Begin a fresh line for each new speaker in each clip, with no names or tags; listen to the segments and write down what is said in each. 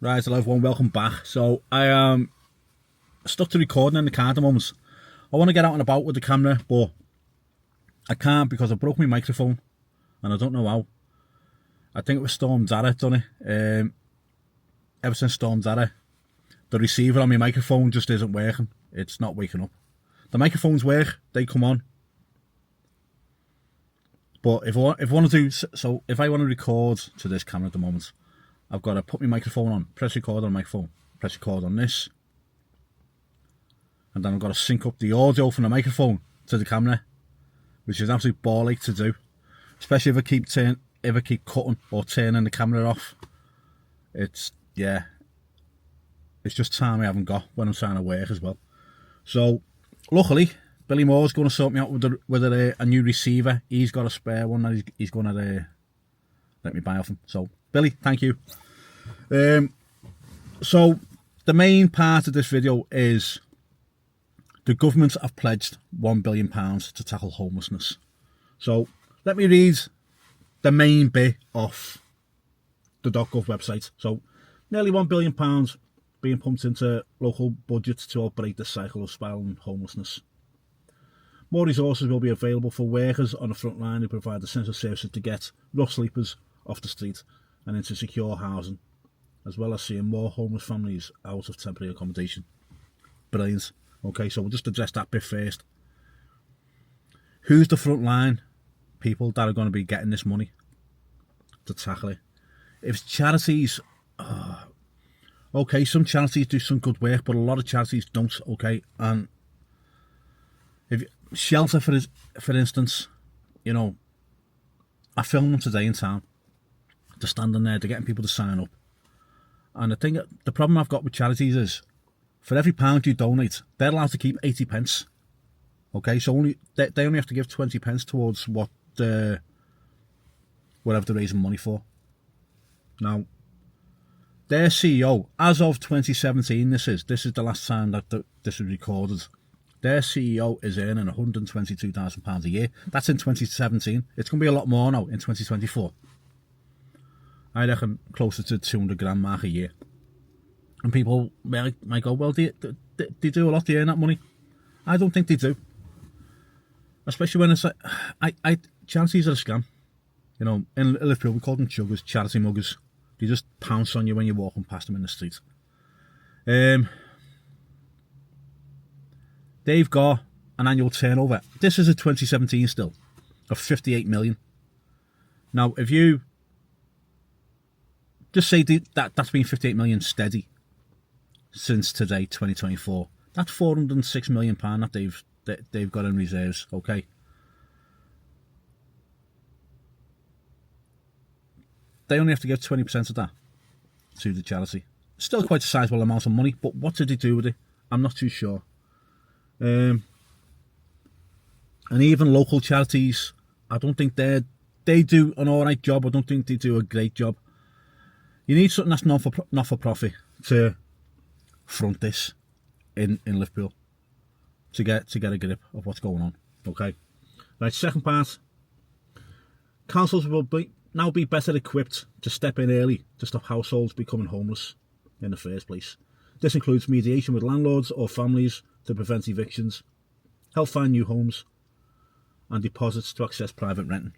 Right, hello everyone, welcome back. So I am stuck to recording in the car at the moment. I want to get out and about with the camera, but I can't because I broke my microphone and I don't know how. I think it was Storm Dara done it. Ever since Storm Dara, the receiver on my microphone just isn't working. It's not waking up. The microphones work, they come on. But if I want to record to this camera at the moment, I've got to put my microphone on, press record on my phone, press record on this, and then I've got to sync up the audio from the microphone to the camera, which is absolutely ball ache to do, especially if I keep cutting or turning the camera off. It's just time I haven't got when I'm trying to work as well. So luckily, Billy Moore's going to sort me out with a new receiver. He's got a spare one that he's going to let me buy off him. So Billy, thank you. So the main part of this video is the government have pledged £1 billion to tackle homelessness. So let me read the main bit off the .gov website. So nearly £1 billion being pumped into local budgets to help break the cycle of spiraling homelessness. More resources will be available for workers on the front line who provide essential services to get rough sleepers off the street and into secure housing, as well as seeing more homeless families out of temporary accommodation. Brilliant. Okay, so we'll just address that bit first. Who's the front line people that are going to be getting this money to tackle it? If it's charities, okay, some charities do some good work, but a lot of charities don't, okay? And if shelter, for instance, you know, I filmed them today in town. They're standing there, they're getting people to sign up. And the problem I've got with charities is, for every £1 you donate, they're allowed to keep 80 pence. Okay, so they only have to give 20 pence towards whatever they're raising money for. Now, their CEO, as of 2017, this is the last time that this was recorded. Their CEO is earning £122,000 a year. That's in 2017. It's going to be a lot more now in 2024. I reckon closer to 200 grand mark a year. And people might go, well, they do a lot to earn that money. I don't think they do. Especially when it's like, charities are a scam. You know, in Liverpool we call them chuggers, charity muggers. They just pounce on you when you're walking past them in the street. They've got an annual turnover. This is a 2017 still, of 58 million. Now, if you just say that's been 58 million steady since today, 2024. That's £406 million that they've got in reserves. Okay. They only have to give 20% of that to the charity. Still quite a sizable amount of money, but what did they do with it? I'm not too sure. And even local charities, I don't think they do an alright job. I don't think they do a great job. You need something that's not for profit to front this in Liverpool to get a grip of what's going on. Okay. Right, second part. Councils will now be better equipped to step in early to stop households becoming homeless in the first place. This includes mediation with landlords or families to prevent evictions, help find new homes, and deposits to access private renting.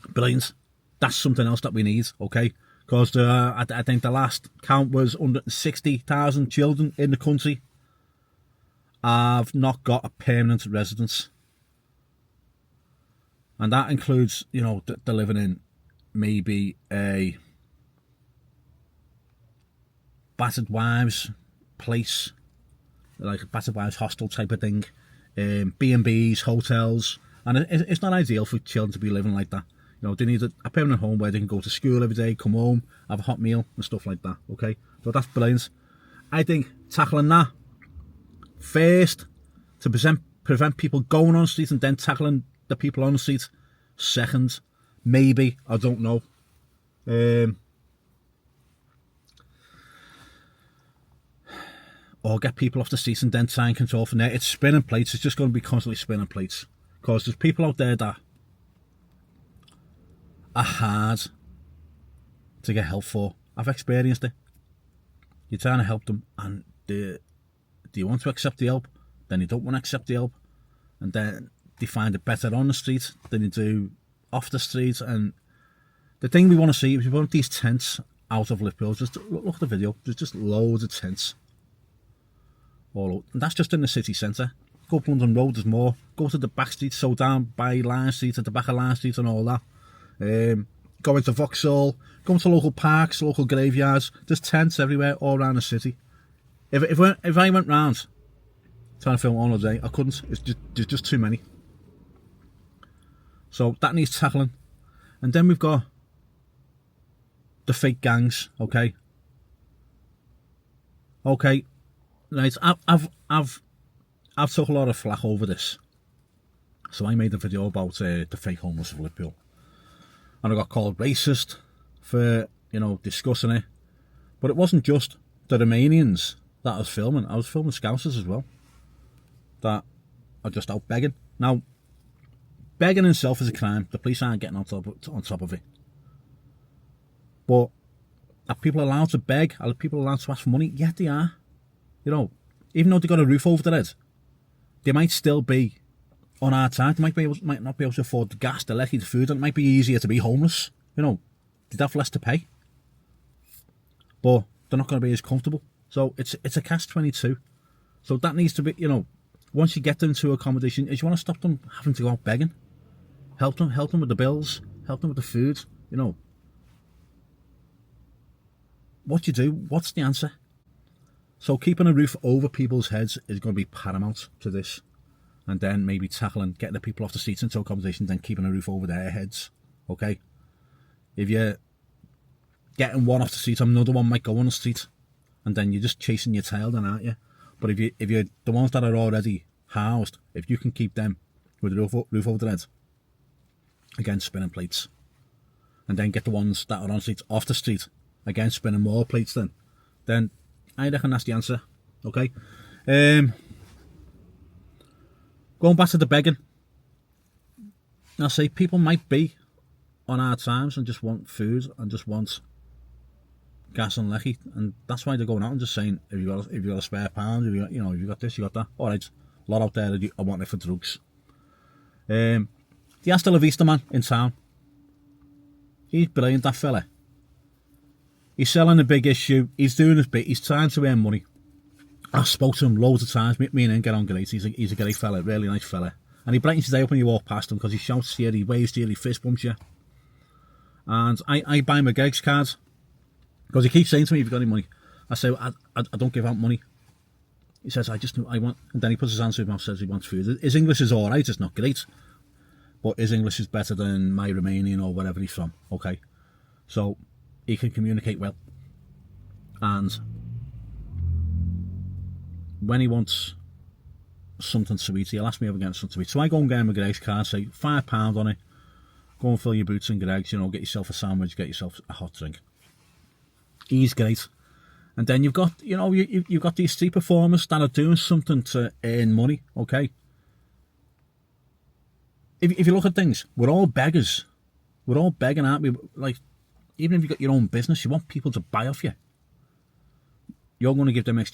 Brilliant. That's something else that we need, okay? Because I think the last count was 160,000 children in the country have not got a permanent residence. And that includes, you know, they're living in maybe a battered wives place, like a battered wives hostel type of thing, B&Bs, hotels, and it's not ideal for children to be living like that. You know, they need a permanent home where they can go to school every day, come home, have a hot meal and stuff like that, okay? So that's brilliant. I think tackling that first to prevent people going on the street and then tackling the people on the street second, maybe, I don't know. Or get people off the streets and then try and control from there. It's spinning plates. It's just going to be constantly spinning plates. Because there's people out there that are hard to get help for. I've experienced it. You're trying to help them, and do you want to accept the help? Then you don't want to accept the help, and then they find it better on the street than you do off the street. And the thing we want to see is we want these tents out of Liverpool. Just look at the video. There's just loads of tents all over, and that's just in the city centre. Go up London Road, there's more. Go to the back streets, so down by Line Street, at the back of Line Street and all that. Go into Vauxhall, go into local parks, local graveyards. There's tents everywhere, all around the city. If I went round trying to film all day, I couldn't. There's just too many. So that needs tackling. And then we've got the fake gangs. Okay, right. I've took a lot of flack over this, so I made a video about the fake homeless of Liverpool, and I got called racist for discussing it. But it wasn't just the Romanians that I was filming Scousers as well that are just out begging. Now, begging itself is a crime. The police aren't getting on top of it. But are people allowed to beg? Are people allowed to ask for money? Yeah, they are. Even though they've got a roof over their head, they might still be on our time. They might not be able to afford the gas, the lecky, the food, and it might be easier to be homeless. They'd have less to pay. But they're not going to be as comfortable. So it's a catch-22. So that needs to be, once you get them to accommodation, is you want to stop them having to go out begging. Help them with the bills, help them with the food, What do you do? What's the answer? So keeping a roof over people's heads is going to be paramount to this. And then maybe tackling, getting the people off the streets into accommodation, then keeping a roof over their heads. Okay? If you're getting one off the street, another one might go on the street. And then you're just chasing your tail then, aren't you? But if you're the ones that are already housed, if you can keep them with a roof over their head, again, spinning plates. And then get the ones that are on streets off the street, again, spinning more plates then I reckon that's the answer. Okay. Going back to the begging. I say people might be on hard times and just want food and just want gas and lecky, and that's why they're going out and just saying, if you got a spare pound, if you got this, you got that. All right, a lot out there that I want it for drugs. The Hasta La Vista man in town. He's brilliant, that fella. He's selling a big issue. He's doing his bit. He's trying to earn money. I've spoken to him loads of times. Me and him get on great. He's a great fella, really nice fella. And he brightens your day up when you walk past him because he shouts to you, he waves to you, he fist bumps you. And I buy him a gigs card because he keeps saying to me, "Have you got any money?" I say, I don't give out money. He says, I want, and then he puts his hands to his mouth, says he wants food. His English is all right. It's not great, but his English is better than my Romanian or wherever he's from. Okay, so he can communicate well, and when he wants something to eat, he'll ask me if I'm getting something to eat. So I go and get him a Greg's card, say £5 on it, go and fill your boots in Greg's, get yourself a sandwich, get yourself a hot drink. He's great. And then you've got, you've got these street performers that are doing something to earn money, okay? If you look at things, we're all beggars. We're all begging, aren't we? Like, even if you've got your own business, you want people to buy off you. You're going to give them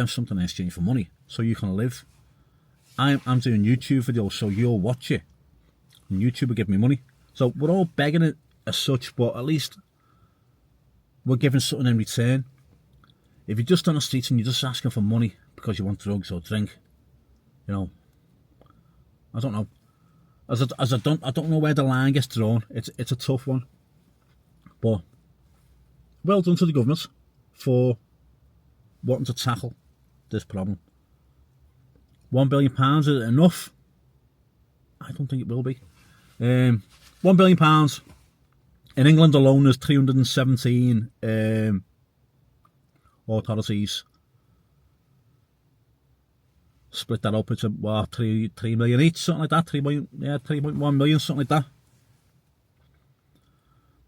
something in exchange for money, so you can live. I'm doing YouTube videos, so you'll watch it. And YouTube will give me money. So we're all begging it as such, but at least we're giving something in return. If you're just on the streets and you're just asking for money because you want drugs or drink, I don't know. I don't know where the line gets drawn. It's a tough one. But well done to the government for wanting to tackle this problem. £1 billion, is it enough? I don't think it will be. £1 billion. In England alone, there's 317 authorities. Split that up, it's 3 million each, something like that. 3.1 million, something like that,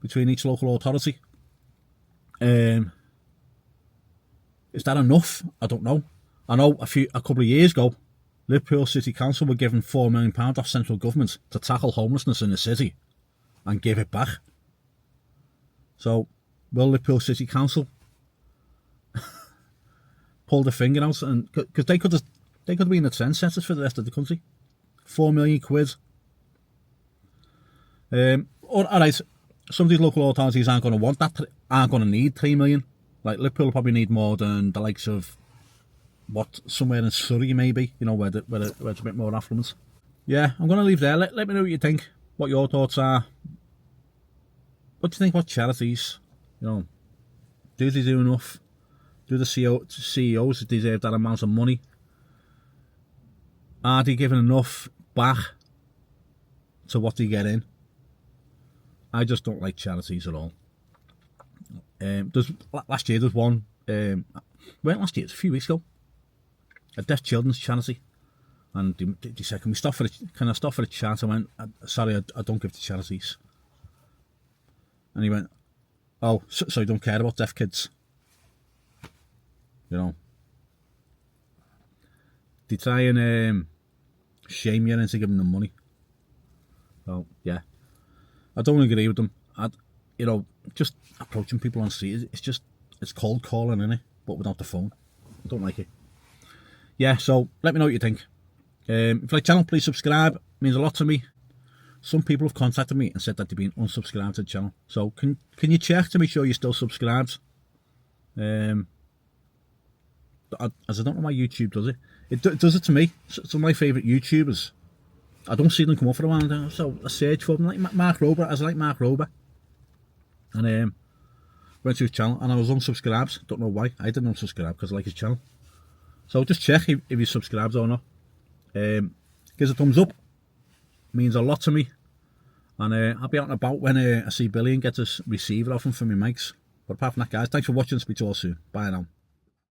between each local authority. Is that enough? I don't know. I know a couple of years ago, Liverpool City Council were given £4 million off central government to tackle homelessness in the city and give it back. So, will Liverpool City Council pulled a finger out, and because they could have been the trendsetters for the rest of the country. 4 million quid. All right, some of these local authorities aren't going to want that, aren't going to need 3 million. Like Liverpool probably need more than the likes of somewhere in Surrey maybe, you know, where it's a bit more affluent. Yeah, I'm going to leave there. Let me know what you think, what your thoughts are. What do you think about charities? You know, do they do enough? Do the CEOs deserve that amount of money? Are they giving enough back to what they get in? I just don't like charities at all. Last year there's one, last year, it's a few weeks ago, a deaf children's charity, and they said, can I stop for a chat? I went, sorry, I don't give to charities. And he went, oh, so you don't care about deaf kids? You know, they try and shame you into giving them money. So yeah, I don't agree with them. You know, just approaching people on the street, it's cold calling, innit? But without the phone. I don't like it. Yeah, so let me know what you think. If you like the channel, please subscribe. It means a lot to me. Some people have contacted me and said that they've been unsubscribed to the channel. So can you check to make sure you're still subscribed? As I don't know why YouTube does it. It does it to me. Some of my favourite YouTubers, I don't see them come up for a while. So I search for them, like Mark Rober. I like Mark Rober. And went to his channel and I was unsubscribed. Don't know why. I didn't unsubscribe because I like his channel. So just check if you're subscribed or not. Give us a thumbs up. Means a lot to me. And I'll be out and about when I see Billy and get a receiver off him for my mics. But apart from that, guys, thanks for watching. Speak to you all soon. Bye now.